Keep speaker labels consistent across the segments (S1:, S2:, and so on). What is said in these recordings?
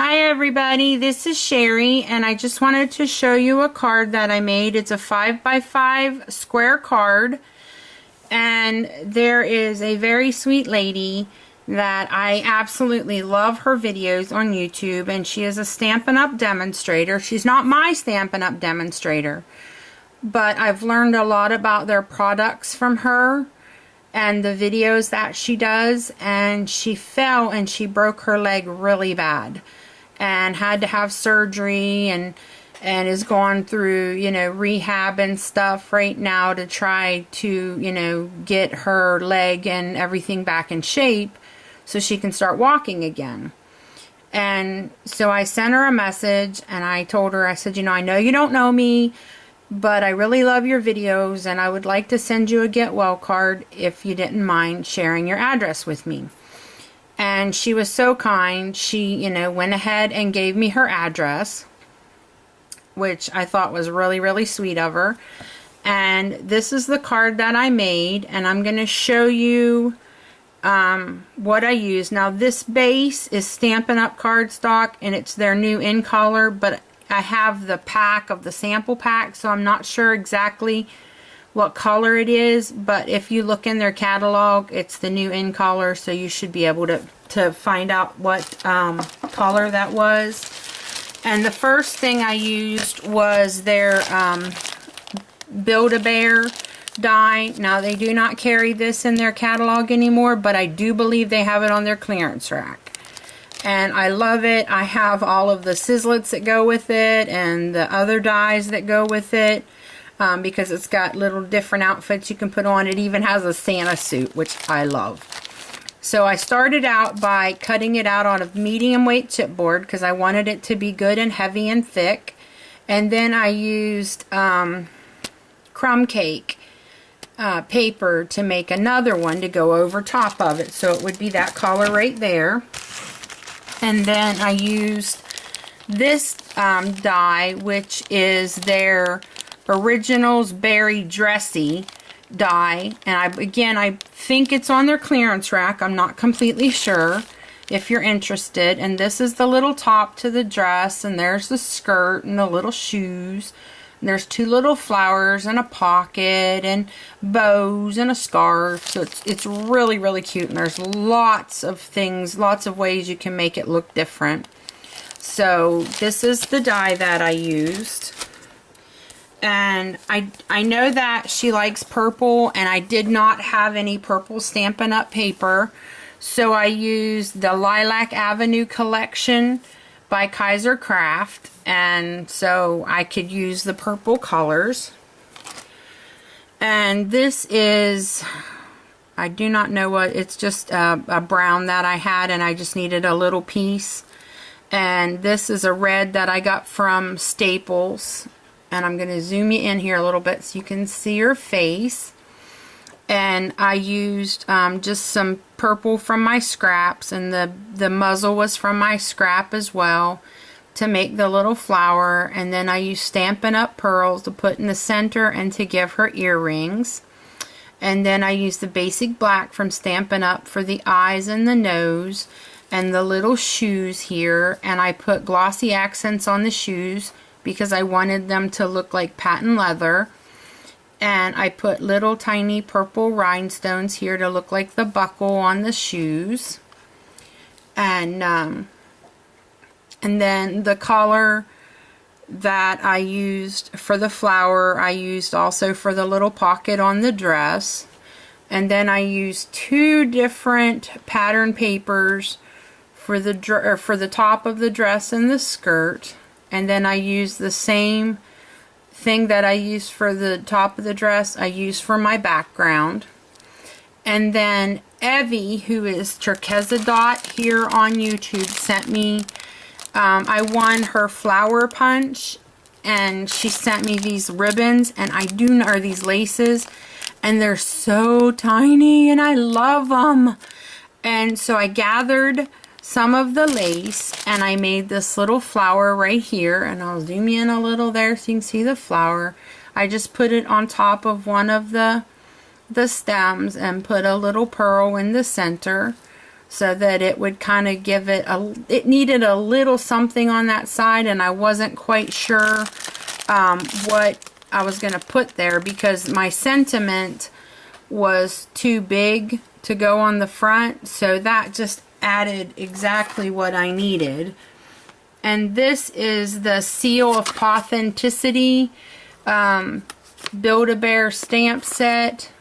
S1: Hi everybody, this is Sherry and I just wanted to show you a card that I made. It's a 5x5 square card and there is a very sweet lady that I absolutely love her videos on YouTube, and she is a Stampin' Up! Demonstrator. She's not my Stampin' Up! Demonstrator, but I've learned a lot about their products from her and the videos that she does. And she fell and she broke her leg really bad and had to have surgery and is going through, you know, rehab and stuff right now to try to, you know, get her leg and everything back in shape so she can start walking again. And so I sent her a message and I told her, I said, you know, I know you don't know me, but I really love your videos and I would like to send you a get well card if you didn't mind sharing your address with me. And she was so kind. She, you know, went ahead and gave me her address, which I thought was really, really sweet of her. And this is the card that I made, and I'm going to show you what I use. Now this base is Stampin' Up! Cardstock and it's their new in color, but I have the pack of the sample pack, so I'm not sure exactly what color it is, but if you look in their catalog, it's the new in color, so you should be able to find out what color that was. And the first thing I used was their Build-A-Bear die. Now they do not carry this in their catalog anymore, but I do believe they have it on their clearance rack. And I love it. I have all of the sizzlets that go with it and the other dies that go with it, because it's got little different outfits you can put on. It even has a Santa suit, which I love. So I started out by cutting it out on a medium weight chipboard because I wanted it to be good and heavy and thick. And then I used crumb cake paper to make another one to go over top of it, so it would be that color right there. And then I used this die, which is their Originals Berry Dressy die, and I think it's on their clearance rack. I'm not completely sure if you're interested. And this is the little top to the dress, and there's the skirt and the little shoes. And there's two little flowers and a pocket and bows and a scarf. So it's really, really cute, and there's lots of things, lots of ways you can make it look different. So this is the die that I used. And I know that she likes purple, and I did not have any purple Stampin' Up! Paper, so I used the Lilac Avenue collection by Kaiser Craft, and so I could use the purple colors. And this is, I do not know what, it's just a brown that I had, and I just needed a little piece. And this is a red that I got from Staples. And I'm going to zoom you in here a little bit so you can see her face. And I used just some purple from my scraps, and the muzzle was from my scrap as well to make the little flower. And then I used Stampin' Up! Pearls to put in the center and to give her earrings. And then I used the basic black from Stampin' Up! For the eyes and the nose and the little shoes here. And I put glossy accents on the shoes because I wanted them to look like patent leather. And I put little tiny purple rhinestones here to look like the buckle on the shoes. And then the color that I used for the flower, I used also for the little pocket on the dress. And then I used two different pattern papers for the top of the dress and the skirt. And then I used the same thing that I used for the top of the dress, I used for my background. And then Evie, who is Turquoise here on YouTube, sent me, I won her flower punch, and she sent me these ribbons, and or these laces, and they're so tiny, and I love them. And so I gathered some of the lace, and I made this little flower right here, and I'll zoom in a little there so you can see the flower. I just put it on top of one of the stems and put a little pearl in the center so that it would kind of give it it needed a little something on that side, and I wasn't quite sure what I was going to put there because my sentiment was too big to go on the front, so that just added exactly what I needed. And this is the Seal of Authenticity Build-A-Bear stamp set,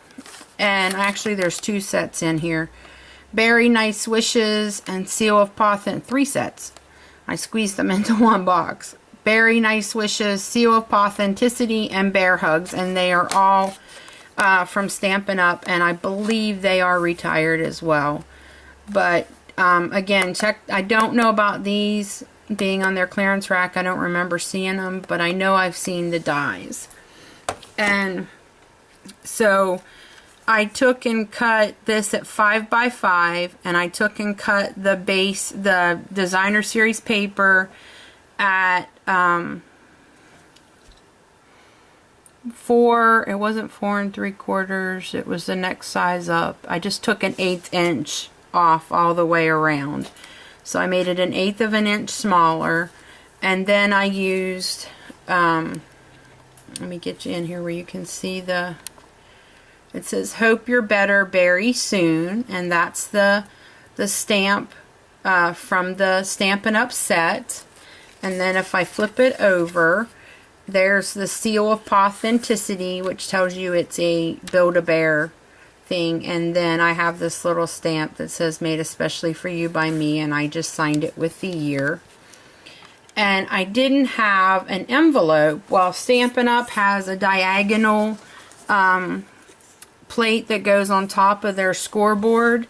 S1: and actually there's 2 sets in here. Very Nice Wishes and Seal of Authenticity, 3 sets. I squeezed them into one box. Very Nice Wishes, Seal of Authenticity, and Bear Hugs, and they are all from Stampin' Up, and I believe they are retired as well. But again, I don't know about these being on their clearance rack. I don't remember seeing them, but I know I've seen the dies. And so I took and cut this at 5x5, and I took and cut the base, the Designer Series paper at 4, it wasn't 4 3/4, it was the next size up. I just took an 1/8 inch off all the way around. So I made it an 1/8 of an inch smaller, and then I used, let me get you in here where you can see the, it says Hope You're Better Very Soon, and that's the stamp from the Stampin' Up set. And then if I flip it over, there's the Seal of Authenticity, which tells you it's a Build-A-Bear thing. And then I have this little stamp that says Made Especially For You by Me, and I just signed it with the year. And I didn't have an envelope. Well, Stampin' Up has a diagonal plate that goes on top of their scoreboard,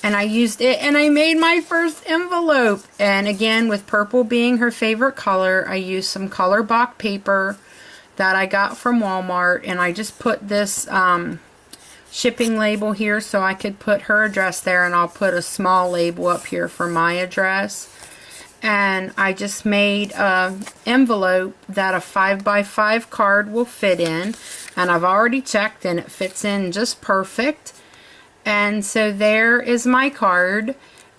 S1: and I used it and I made my first envelope. And again, with purple being her favorite color, I used some color block paper that I got from Walmart, and I just put this shipping label here so I could put her address there, and I'll put a small label up here for my address. And I just made an envelope that a 5x5 card will fit in, and I've already checked and it fits in just perfect. And so there is my card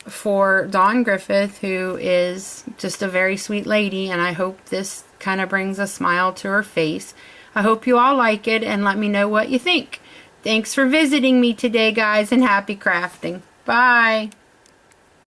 S1: for Dawn Griffith, who is just a very sweet lady, and I hope this kind of brings a smile to her face. I hope you all like it, and let me know what you think. Thanks for visiting me today, guys, and happy crafting. Bye!